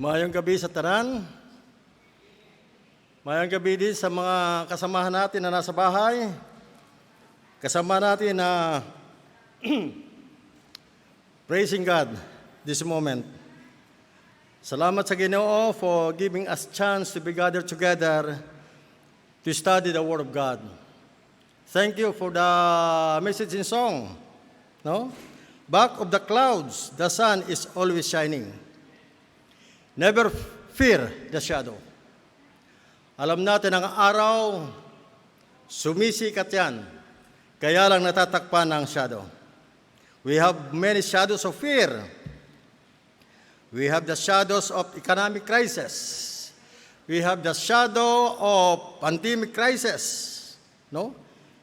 Mayong gabi sa tanan. Mayong gabi din sa mga kasamahan natin na nasa bahay. Kasama natin na praising God this moment. Salamat sa Ginoo for giving us chance to be gathered together to study the Word of God. Thank you for the message in song. No? Back of the clouds, the sun is always shining. Never fear the shadow. Alam natin ang araw, sumisikat yan. Kaya lang natatakpan ng shadow. We have many shadows of fear. We have the shadows of economic crisis. We have the shadow of pandemic crisis. No?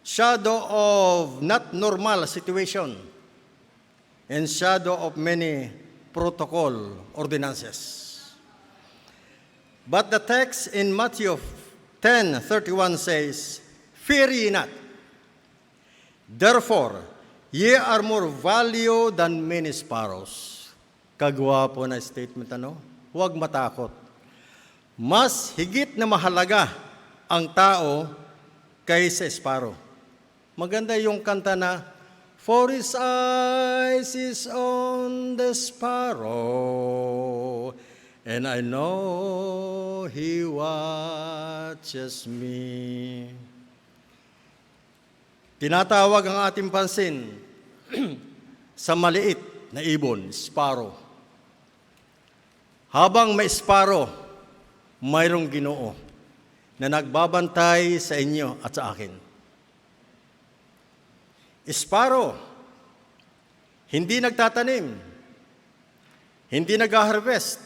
Shadow of not normal situation. And shadow of many protocol ordinances. But the text in Matthew 10:31 says, "Fear ye not. Therefore, ye are more value than many sparrows." Kagwapo na statement, ano? Huwag matakot. Mas higit na mahalaga ang tao kaysa sparrow. Maganda yung kanta na, "For his eyes is on the sparrow, and I know he watches me." Tinatawag ang ating pansin sa maliit na ibon, sparrow. Habang may sparrow, mayroong Ginoo na nagbabantay sa inyo at sa akin. Sparrow, hindi nagtatanim, hindi nag-harvest,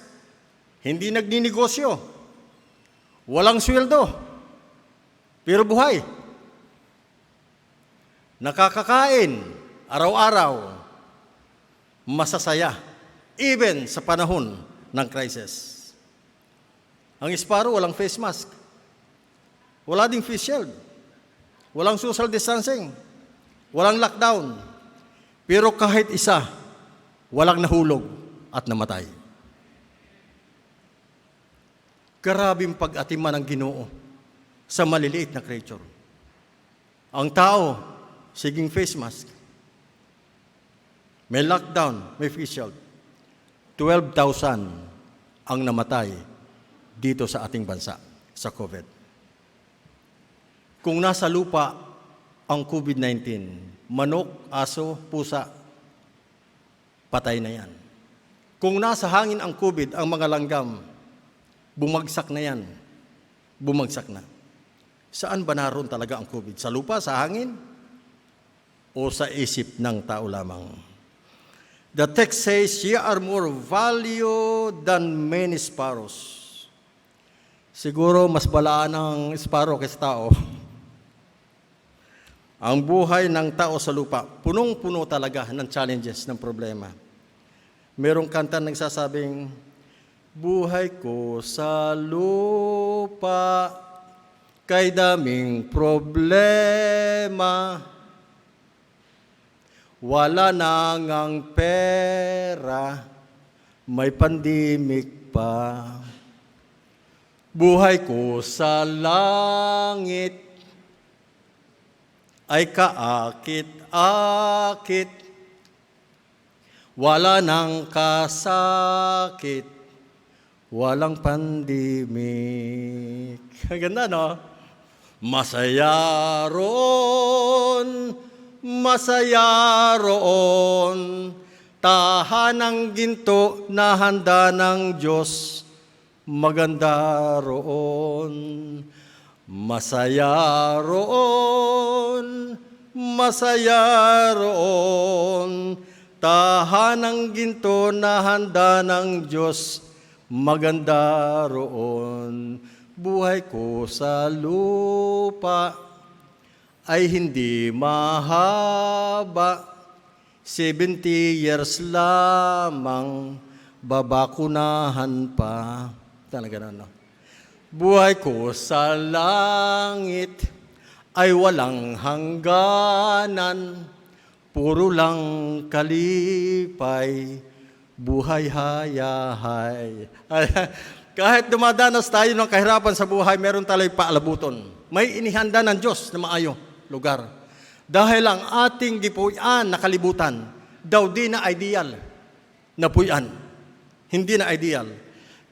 hindi nagninegosyo, walang sweldo, pero buhay. Nakakakain, araw-araw, masasaya, even sa panahon ng crisis. Ang sparrow, walang face mask, wala ding face shield, walang social distancing, walang lockdown, pero kahit isa, walang nahulog at namatay. Grabing pag-atiman ng Ginoo sa maliliit na creature. Ang tao, siging face mask. May lockdown, may face shield. 12,000 ang namatay dito sa ating bansa sa COVID. Kung nasa lupa ang COVID-19, manok, aso, pusa, patay na yan. Kung nasa hangin ang COVID, ang mga langgam, bumagsak na yan. Bumagsak na. Saan ba naroon talaga ang COVID? Sa lupa, sa hangin? O sa isip ng tao lamang? The text says, "Ye are more value than many sparrows." Siguro mas balaan ang sparrow kaysa tao. Ang buhay ng tao sa lupa, punong-puno talaga ng challenges, ng problema. Merong kanta nagsasabing, "Buhay ko sa lupa, kay daming problema. Wala nang ang pera, may pandemic pa. Buhay ko sa langit, ay kaakit-akit. Wala nang kasakit, walang pandemic." Ganda, no? Masaya roon, masaya roon, tahanang ginto na handa ng Diyos, maganda roon. Masaya roon, masaya roon, tahanang ginto na handa ng Diyos, maganda roon. Buhay ko sa lupa ay hindi mahaba, 70 years lamang, babakunahan pa. Talaga na, no? Buhay ko sa langit ay walang hangganan, puro lang kalipay, Buhay hayahay. Kahit dumadanas tayo ng kahirapan sa buhay, meron tayong paalabuton. May inihanda ng Diyos na maayo lugar. Dahil ang ating gipuyan na kalibutan, daw di na ideal na puyan. Hindi na ideal.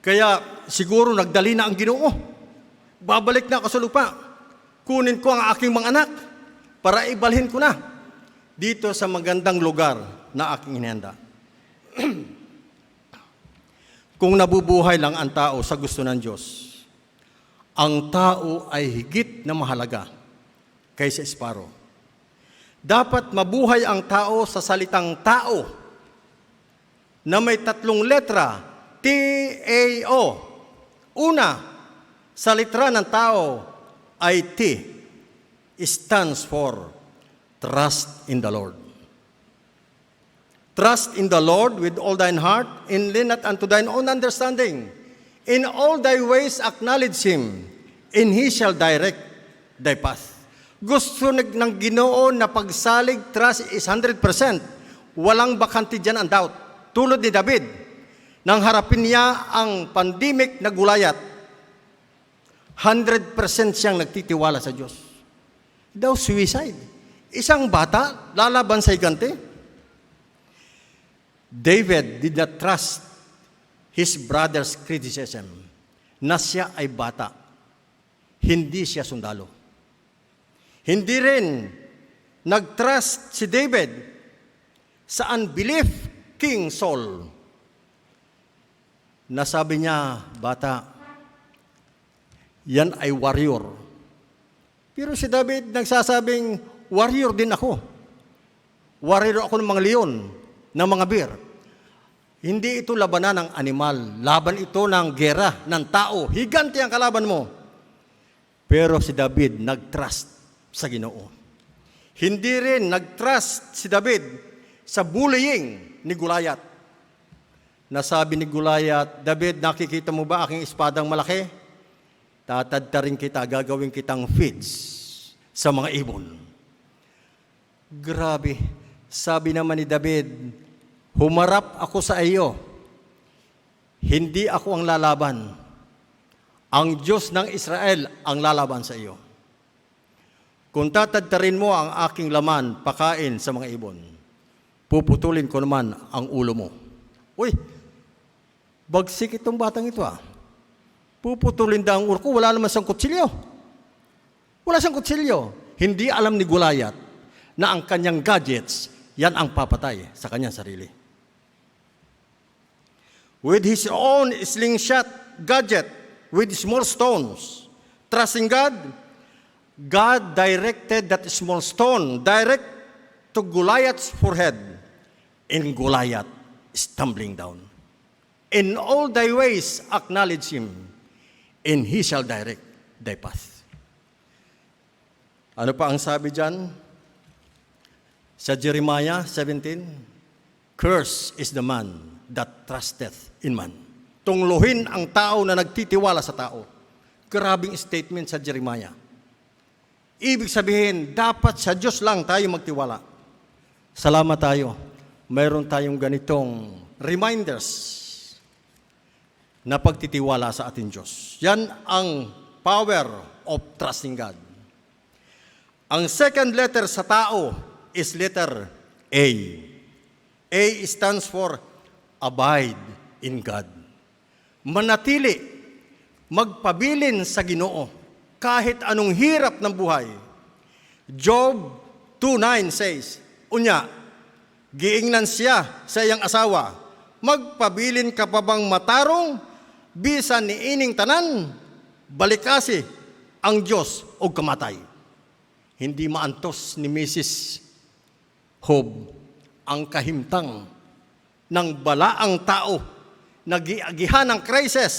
Kaya siguro nagdali na ang Ginoo. Babalik na ako sa lupa. Kunin ko ang aking mga anak para ibalhin ko na dito sa magandang lugar na aking inihanda. Kung nabubuhay lang ang tao sa gusto ng Diyos, ang tao ay higit na mahalaga kaysa esparo. Dapat mabuhay ang tao sa salitang tao na may 3 letra, T-A-O. Una, sa litra ng tao ay T, stands for trust in the Lord. Trust in the Lord with all thine heart, and lean not unto thine own understanding. In all thy ways acknowledge Him, and He shall direct thy path. Gusto ng Ginoo na pagsalig, trust is 100%. Walang bakante dyan ang doubt. Tulad ni David, nang harapin niya ang pandemic na Gulayat, 100% siyang nagtitiwala sa Diyos. Daw suicide. Isang bata, lalaban sa higante. David did not trust his brother's criticism na siya ay bata. Hindi siya sundalo. Hindi rin nag-trust si David sa unbelief King Saul. Nasabi niya, bata, yan ay warrior. Pero si David nagsasabing, warrior din ako. Warrior ako ng mga leon, ng mga bear. Hindi ito labanan ng animal. Laban ito ng gera, ng tao. Higante ang kalaban mo. Pero si David nag-trust sa Ginoo. Hindi rin nag-trust si David sa bullying ni Gulayat. Nasabi ni Gulayat, David, nakikita mo ba aking espadang malaki? Tatadtarin kita, gagawin kitang feeds sa mga ibon. Grabe. Sabi naman ni David, humarap ako sa iyo. Hindi ako ang lalaban. Ang Diyos ng Israel ang lalaban sa iyo. Kung tatadtarin mo ang aking laman, pakain sa mga ibon, puputulin ko naman ang ulo mo. Uy, bagsik itong batang ito ah. Puputulin daw ang ulo ko, wala naman siyang kutsilyo. Wala siyang kutsilyo. Hindi alam ni Gulayat na ang kanyang gadgets, yan ang papatay sa kanyang sarili. With his own slingshot gadget, with small stones, trusting God, God directed that small stone direct to Goliath's forehead, and Goliath stumbling down. In all thy ways acknowledge Him, and He shall direct thy path. Ano pa ang sabi dyan? Sa Jeremiah 17, curse is the man that trusteth in man. Tungluhin ang tao na nagtitiwala sa tao. Grabing statement sa Jeremiah. Ibig sabihin, dapat sa Diyos lang tayo magtiwala. Salamat tayo. Mayroon tayong ganitong reminders na pagtitiwala sa ating Diyos. Yan ang power of trusting God. Ang second letter sa tao is letter A. A stands for abide in God. Manatili, magpabilin sa Ginoo kahit anong hirap ng buhay. Job 2:9 says, unya, giingnan siya sa iyang asawa, magpabilin ka pa bang matarong, bisan ni ining tanan, balikasi ang Diyos o kamatay. Hindi maantos ni Mrs. Job ang kahimtang ng balaang tao na giagihan ng crisis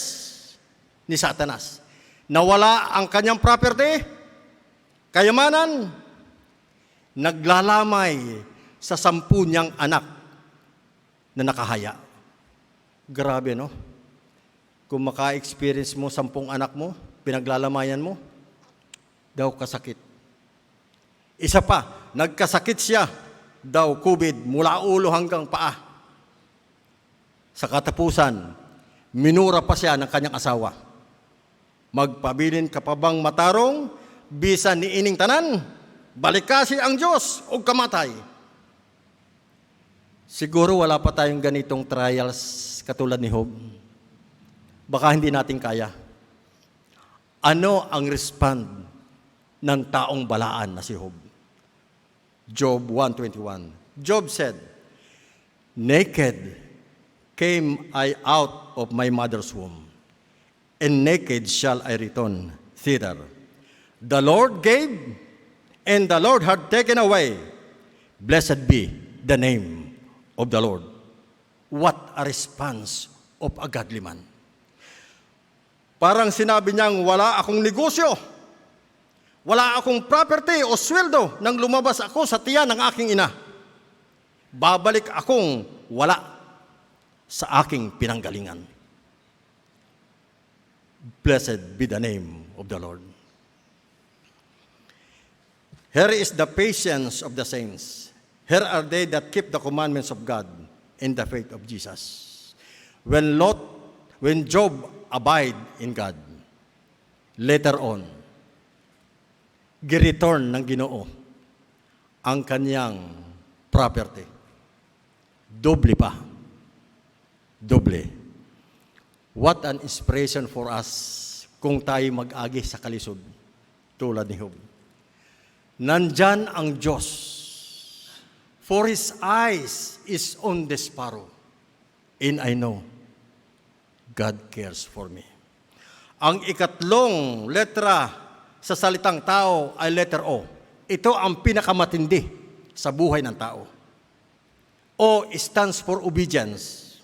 ni Satanas. Nawala ang kanyang property, kayamanan, naglalamay sa 10 niyang anak na nakahaya. Grabe, no? Kung maka-experience mo 10 anak mo, pinaglalamayan mo, daw kasakit. Isa pa, nagkasakit siya, daw COVID, mula ulo hanggang paa. Sa katapusan, minura pa siya ng kanyang asawa. Magpabilin ka pa bang matarong, bisan ni ining tanan, balik kasi ang Diyos o kamatay. Siguro wala pa tayong ganitong trials katulad ni Job. Baka hindi natin kaya. Ano ang respond ng taong balaan na si Job? Job 1:21. Job said, "Naked came I out of my mother's womb, and naked shall I return thither. The Lord gave, and the Lord had taken away. Blessed be the name of the Lord." What a response of a godly man. Parang sinabi niyang, wala akong negosyo, wala akong property o sweldo nang lumabas ako sa tiyan ng aking ina. Babalik akong wala sa aking pinanggalingan. Blessed be the name of the Lord. Here is the patience of the saints. Here are they that keep the commandments of God in the faith of Jesus. When Job abide in God, later on, gireturn ng Ginoo ang kanyang property. Doble pa. Doble. What an inspiration for us kung tayo mag-agi sa kalisod tulad ni Job. Nandyan ang Diyos, for His eyes is on the sparrow, and I know God cares for me. Ang ikatlong letra sa salitang tao ay letter O. Ito ang pinakamatindi sa buhay ng tao. O stands for obedience.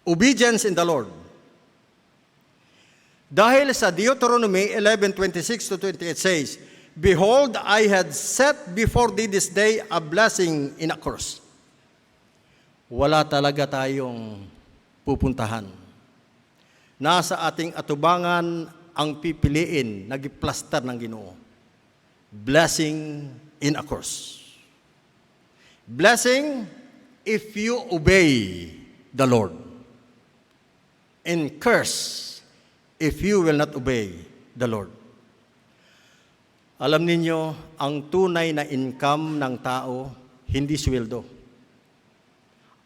Obedience in the Lord. Dahil sa Deuteronomy 11:26-28 says, "Behold, I had set before thee this day a blessing and a curse." Wala talaga tayong pupuntahan. Nasa ating atubangan ang pipiliin, nagiplastar ng Ginoo. Blessing and a curse. Blessing if you obey the Lord. And curse if you will not obey the Lord. Alam ninyo, ang tunay na income ng tao, hindi sweldo.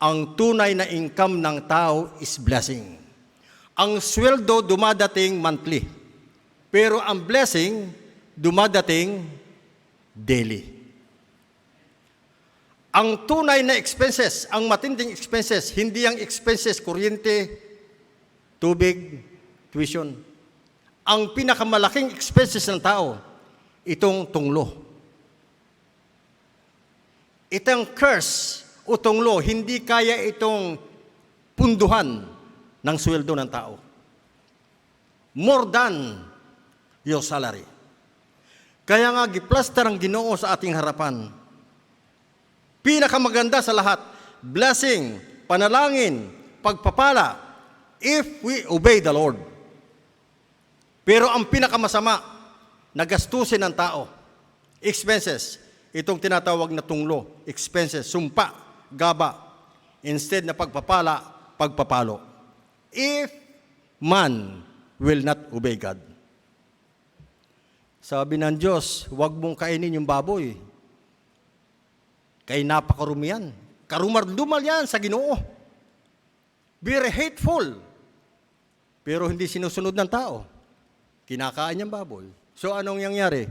Ang tunay na income ng tao is blessing. Ang sweldo dumadating monthly. Pero ang blessing dumadating daily. Ang tunay na expenses, ang matinding expenses, hindi ang expenses, kuryente, tubig, tuition. Ang pinakamalaking expenses ng tao, itong tunglo. Itong curse o tunglo, hindi kaya itong punduhan ng sweldo ng tao. More than your salary. Kaya nga, giplaster ang Ginoo sa ating harapan. Pinakamaganda sa lahat, blessing, panalangin, pagpapala, if we obey the Lord. Pero ang pinakamasama, nagastusin ng tao, expenses, itong tinatawag na tunglo, expenses, sumpa, gaba, instead na pagpapala, pagpapalo. If man will not obey God. Sabi ng Diyos, huwag mong kainin yung baboy. Kaya napakarumi yan. Karumar-dumal yan sa Ginoo. Very hateful. Pero hindi sinusunod ng tao. Kinakain yung baboy. So anong nangyari?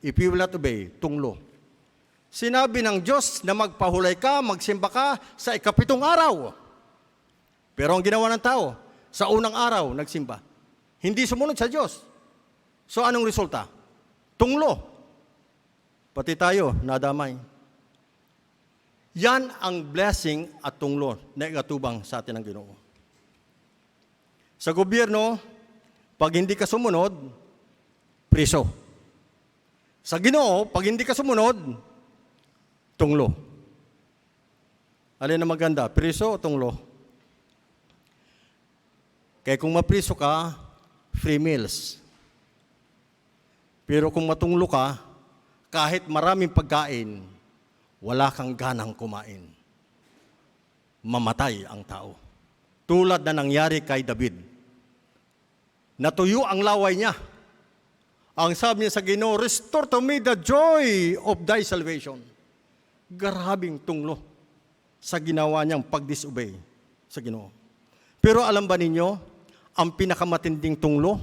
If you will not obey, tunglo. Sinabi ng Diyos na magpahulay ka, magsimba ka sa ikapitong araw. Pero ang ginawa ng tao, sa unang araw, nagsimba. Hindi sumunod sa Diyos. So anong resulta? Tunglo. Pati tayo, nadamay. Yan ang blessing at tunglo na igatubang sa atin ng Ginoo. Sa gobyerno, pag hindi ka sumunod, priso. Sa Ginoo, pag hindi ka sumunod, tunglo. Alin na maganda, priso o tunglo? Kaya kung mapriso ka, free meals. Pero kung matunglo ka, kahit maraming pagkain, wala kang ganang kumain. Mamatay ang tao. tulad na nangyari kay David. Natuyo ang laway niya. Ang sabi niya sa Ginoo, "Restore to me the joy of thy salvation." Garabing tunglo sa ginawa niyang pag-disobey sa Ginoo. Pero alam ba ninyo, ang pinakamatinding tunglo,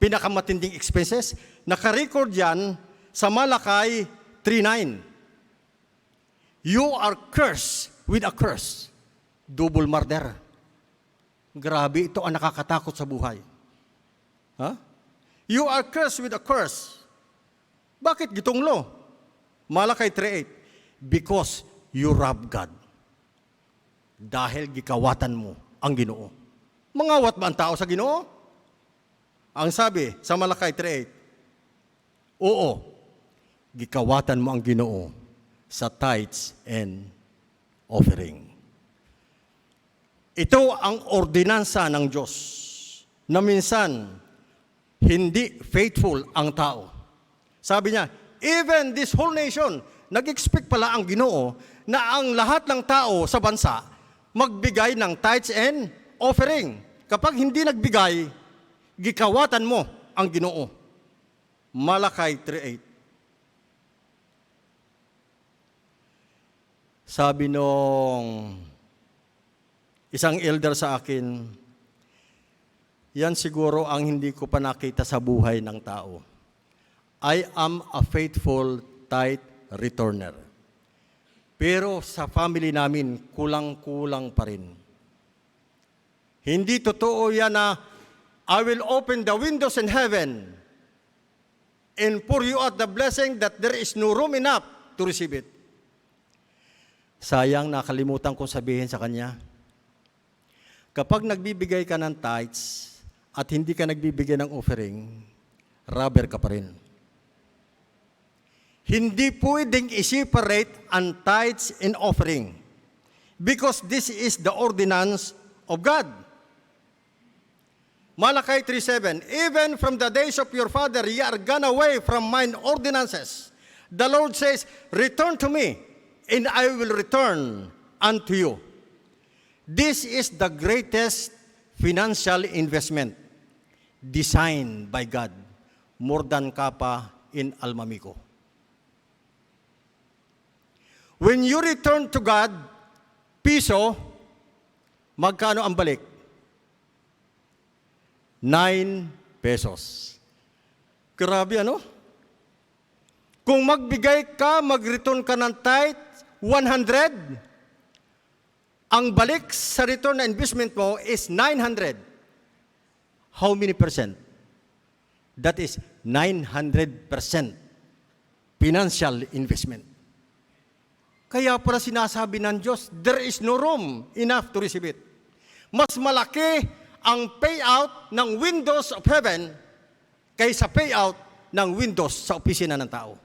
pinakamatinding expenses, nakarecord yan sa Malakay 3:9. You are cursed with a curse. Double murder. Grabe, ito ang nakakatakot sa buhay. Ha? You are cursed with a curse. Bakit gitunglo? Malakay 3:8. Because you rob God. Dahil gikawatan mo ang Ginoo. Mangawat ba ang tao sa Ginoo? Ang sabi sa Malakay 3:8, oo, gikawatan mo ang Ginoo sa tithes and offering. Ito ang ordinansa ng Diyos na minsan hindi faithful ang tao. Sabi niya, even this whole nation, nag-expect pala ang Ginoo na ang lahat ng tao sa bansa magbigay ng tithes and offering. Kapag hindi nagbigay, gikawatan mo ang Ginoo. Malakay 3:8. Sabi nung isang elder sa akin, yan siguro ang hindi ko pa nakita sa buhay ng tao. I am a faithful tithe returner. Pero sa family namin, kulang-kulang pa rin. Hindi totoo yan na I will open the windows in heaven and pour you out the blessing that there is no room enough to receive it. Sayang, nakalimutan kong sabihin sa kanya, kapag nagbibigay ka ng tithes at hindi ka nagbibigay ng offering, robber ka pa rin. Hindi pwedeng i-separate ang tithes and offering because this is the ordinance of God. Malakay 3:7, even from the days of your father, ye are gone away from mine ordinances. The Lord says, return to me, and I will return unto you. This is the greatest financial investment designed by God, more than Kappa in Almamico. When you return to God, piso, magkano ang balik? 9 pesos. Grabe, ano? Kung magbigay ka, mag-return ka ng tithe, 100, ang balik sa return na investment mo is 900. How many percent? That is 900% financial investment. Kaya para sinasabi ng Diyos, there is no room enough to receive it. Mas malaki ang payout ng windows of heaven kaysa payout ng windows sa opisina ng tao.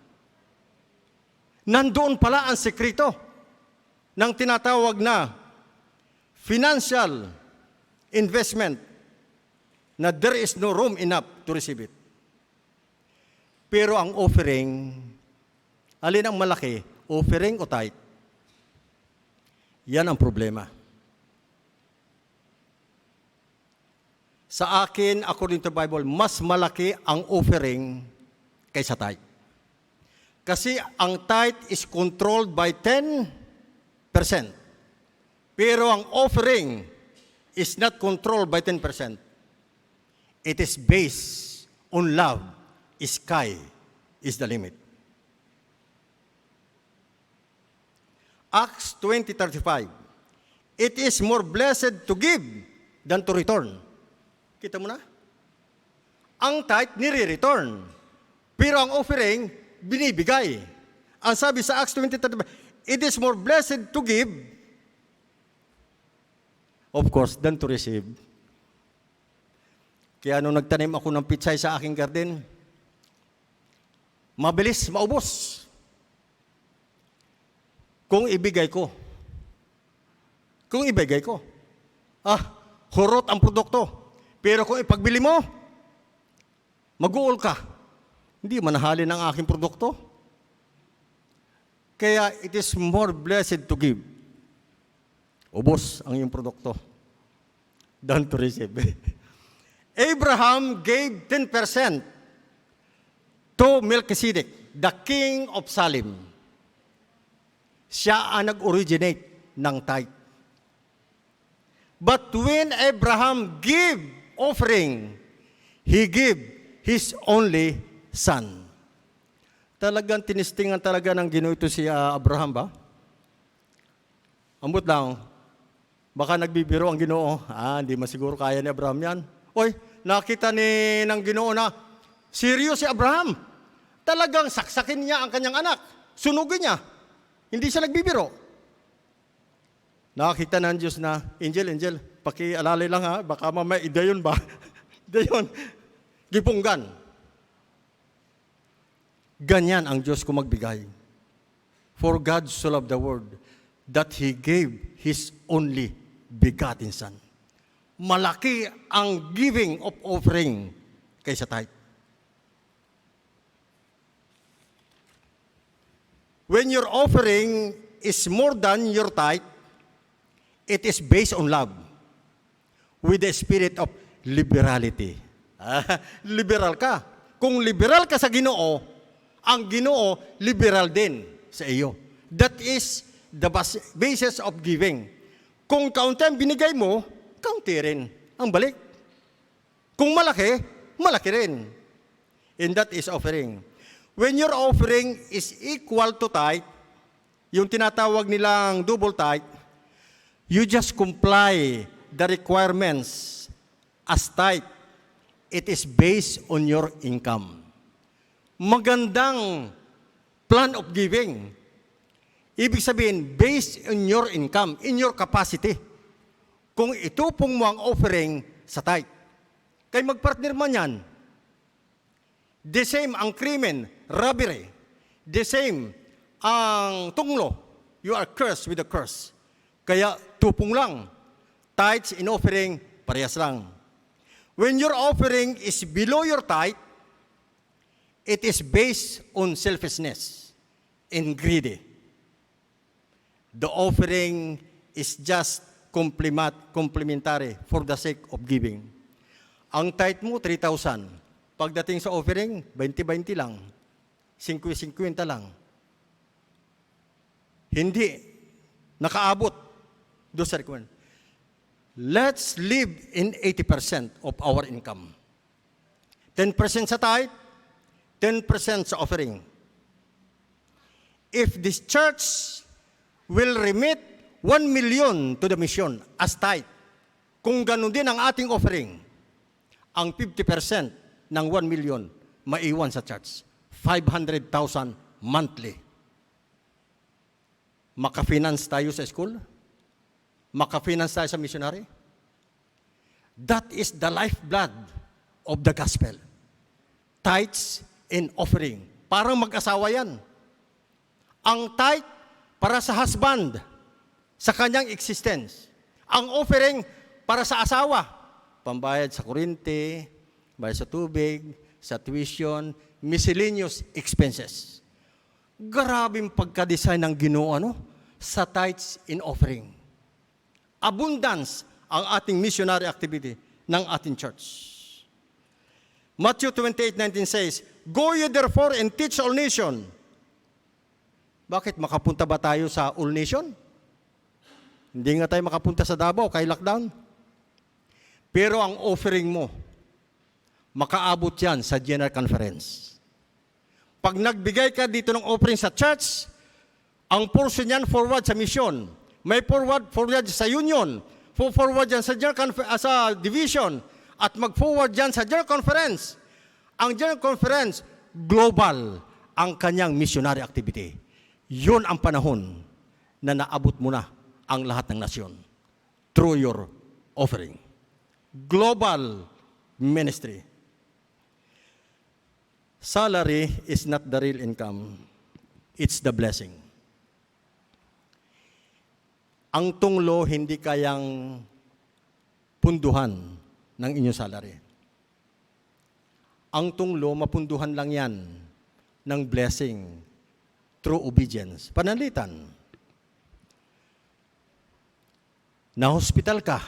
Nandoon pala ang sekreto ng tinatawag na financial investment na there is no room enough to receive it. Pero ang offering, alin ang malaki? Offering o tithe? Yan ang problema. Sa akin, according to the Bible, mas malaki ang offering kaysa tithe. Kasi ang tithe is controlled by 10%. Pero ang offering is not controlled by 10%. It is based on love. Sky is the limit. Acts 20:35. It is more blessed to give than to return. Kita mo na? Ang tithe, nire-return. Pero ang offering, binibigay. Ang sabi sa Acts 20:35, it is more blessed to give, of course, than to receive. Kaya nung nagtanim ako ng pitsay sa aking garden, mabilis, maubos. Kung ibigay ko. Hurot ang produkto. Pero kung ipagbili mo, mag-uol ka. Hindi manahalin ang aking produkto. Kaya it is more blessed to give. Ubos ang iyong produkto. Down to receive. Abraham gave 10% to Melchizedek, the king of Salem. Siya ang nag-originate ng tithe. But when Abraham gave offering, he gave his only son. Talagang tinistingan talaga ng Ginoo ito si Abraham ba? Ambot lang, baka nagbibiro ang Ginoo. Hindi masiguro kaya ni Abraham yan. Oy, nakita ng Ginoo na serious si Abraham. Talagang saksakin niya ang kanyang anak. Sunugin niya. Hindi siya nagbibiro. Nakakita ng Diyos na, Angel, pakialalay lang ha, baka mamaya idayon ba? Idayon. Gipunggan. Ganyan ang Diyos ko magbigay. For God so loved the world that He gave His only begotten Son. Malaki ang giving of offering kaysa tithe. When your offering is more than your tithe, it is based on love with the spirit of liberality. Liberal ka. Kung liberal ka sa Ginoo, ang Ginoo liberal din sa iyo. That is the basis of giving. Kung kaunti ang binigay mo, kaunti rin ang balik. Kung malaki, malaki rin. And that is offering. When your offering is equal to tithe, yung tinatawag nilang double tithe, you just comply the requirements as tithe. It is based on your income. Magandang plan of giving. Ibig sabihin, based on your income, in your capacity. Kung ito pong mo ang offering sa tithe, kay magpartner man yan. The same ang krimen, robbery. The same ang tunglo. You are cursed with a curse. Kaya tupong lang. Tithes in offering, parehas lang. When your offering is below your tithe, it is based on selfishness and greedy. The offering is just complementary for the sake of giving. Ang tithe mo, 3,000. Pagdating sa offering, 20-20 lang. 50-50 lang. Hindi nakaabot doon sa requirement. Let's live in 80% of our income. 10% sa tithe, 10% sa offering. If this church will remit 1 million to the mission as tithe, kung ganun din ang ating offering, ang 50% ng 1 million maiwan sa church. 500,000 monthly. Maka-finance tayo sa school? Maka-finance tayo sa missionary? That is the lifeblood of the gospel. Tithes and offering. Parang mag-asawa yan. Ang tithe para sa husband, sa kanyang existence. Ang offering para sa asawa, pambayad sa kuryente, bayad sa tubig, sa tuition, miscellaneous expenses. Grabing pagka-design ng Ginoo sa tithes and offering. Abundance ang ating missionary activity ng ating church. Matthew 28:19 says, "Go ye therefore and teach all nation." Bakit? Makapunta ba tayo sa all nation? Hindi nga tayo makapunta sa Davao, kay lockdown. Pero ang offering mo, makaabot yan sa General Conference. Pag nagbigay ka dito ng offering sa church, ang portion yan forward sa mission. May forward sa union, forward yan sa sa division, at mag-forward yan sa General Conference. Ang General Conference, global ang kanyang missionary activity. Yun ang panahon na naabot mo na ang lahat ng nasyon through your offering. Global ministry. Salary is not the real income. It's the blessing. Ang tunglo hindi kayang punduhan ng inyong salary. Ang tunglo, mapunduhan lang yan ng blessing through obedience. Panalitan. Na-hospital ka,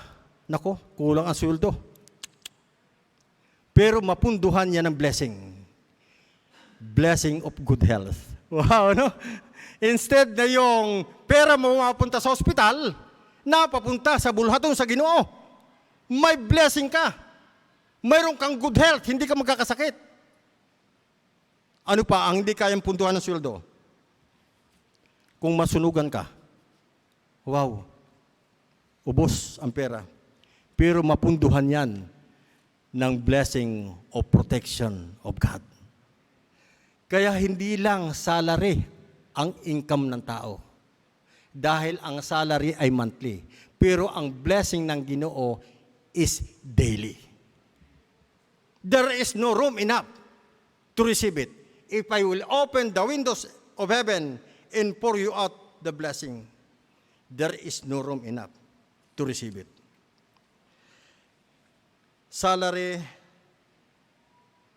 nako, kulang ang sweldo. Pero mapunduhan niya ng blessing. Blessing of good health. Wow, no? Instead na yung pera mo mapunta sa hospital, napapunta sa bulhatong sa Ginoo. May blessing ka. Mayroon kang good health, hindi ka magkakasakit. Ano pa ang hindi kayang puntuhan ng sweldo? Kung masunugan ka, wow, ubos ang pera. Pero mapunduhan yan ng blessing of protection of God. Kaya hindi lang salary ang income ng tao. Dahil ang salary ay monthly. Pero ang blessing ng Ginoo is daily. There is no room enough to receive it. If I will open the windows of heaven and pour you out the blessing, there is no room enough to receive it. Salary,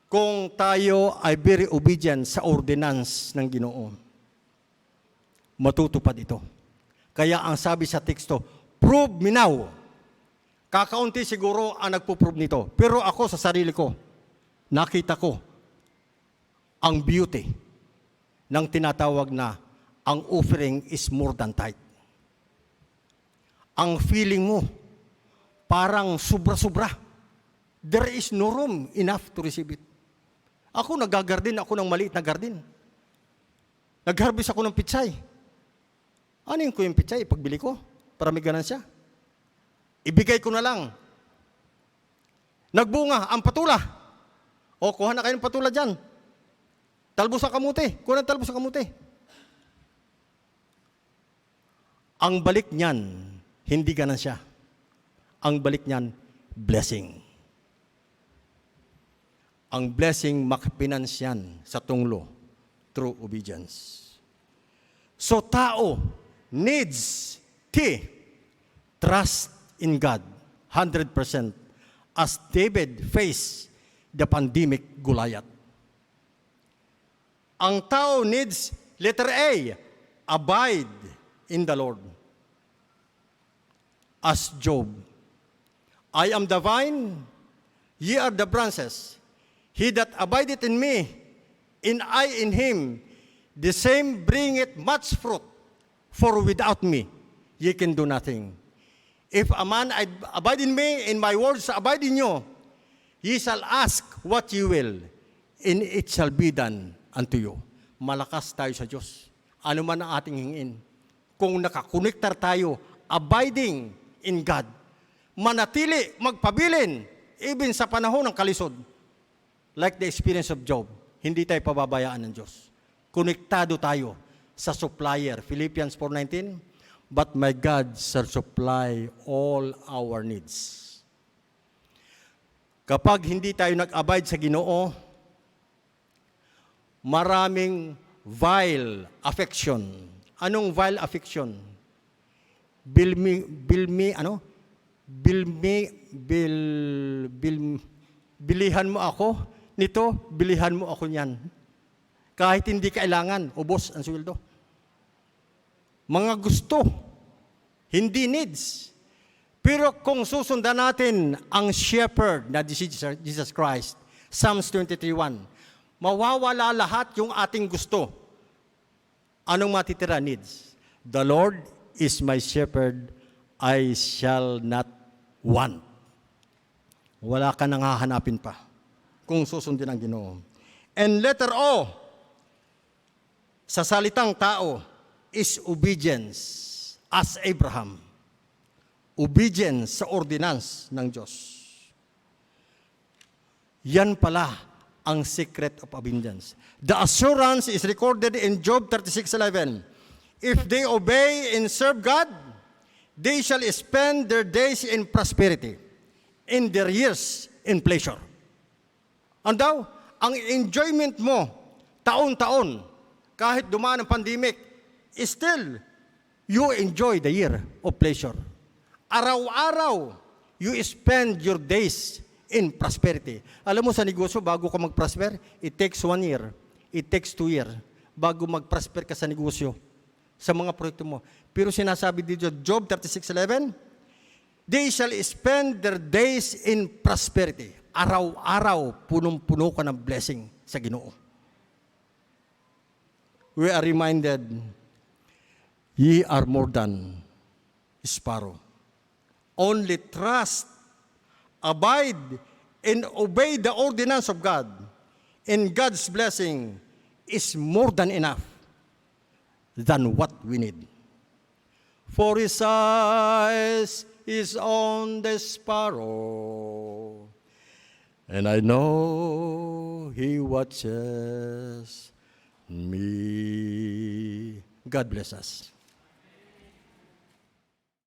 kung tayo ay very obedient sa ordinance ng Ginoo, matutupad ito. Kaya ang sabi sa teksto, prove me now. Kakaunti siguro ang nagpo-prove nito. Pero ako sa sarili ko, nakita ko ang beauty ng tinatawag na ang offering is more than tithe. Ang feeling mo, parang sobra-sobra. There is no room enough to receive it. Ako nagagardin ako ng maliit na garden. Nag-harvest ako ng pitsay. Anin ko yung pitsay? Pagbili ko, para may ganansya. Ibigay ko na lang. Nagbunga ang patula. O, kuha na kayo ng patula dyan. Talbos ang kamuti. Kuha ng talbos ang kamuti. Ang balik niyan, hindi ganansya. Ang balik niyan, blessing. Ang blessing makapinansyan sa tunglo through obedience. So tao needs trust in God 100% as David faced the pandemic Goliath. Ang tao needs letter A, abide in the Lord. As Job, I am the vine, ye are the branches. He that abideth in me, and I in him, the same bringeth much fruit. For without me, ye can do nothing. If a man abide in me, and my words abide in you, ye shall ask what ye will, and it shall be done unto you. Malakas tayo sa Diyos. Ano man ang ating hingin. Kung nakakonektar tayo, abiding in God, manatili, magpabilin, even sa panahon ng kalisod. Like the experience of Job, hindi tayo pababayaan ng Diyos. Konektado tayo sa supplier. Philippians 4:19, but my God shall supply all our needs. Kapag hindi tayo nag-abide sa Ginoo, maraming vile affection. Anong vile affection? Bilihan mo ako nito, bilihan mo ako niyan. Kahit hindi kailangan, ubos ang sweldo. Mga gusto, hindi needs. Pero kung susundan natin ang shepherd na Jesus Christ, Psalms 23:1, mawawala lahat yung ating gusto. Anong matitira? Needs. The Lord is my shepherd, I shall not want. Wala ka nang hahanapin pa kung susundin ang Ginoo. And letter O, sa salitang tao, is obedience as Abraham. Obedience sa ordinance ng Diyos. Yan pala ang secret of obedience. The assurance is recorded in Job 36:11. If they obey and serve God, they shall spend their days in prosperity, in their years in pleasure. And daw, ang enjoyment mo, taon-taon, kahit dumaan ang pandemic, still, you enjoy the year of pleasure. Araw-araw, you spend your days in prosperity. Alam mo sa negosyo, bago ka mag-prosper, it takes 1 year, it takes 2 years, bago mag-prosper ka sa negosyo, sa mga proyekto mo. Pero sinasabi dito, Job 36:11, They shall spend their days in prosperity. Araw-araw, punong-puno ka ng blessing sa Ginoo. We are reminded, ye are more than sparrow. Only trust, abide, and obey the ordinance of God, and God's blessing is more than enough than what we need. For His eyes is on the sparrow, and I know He watches me. God bless us.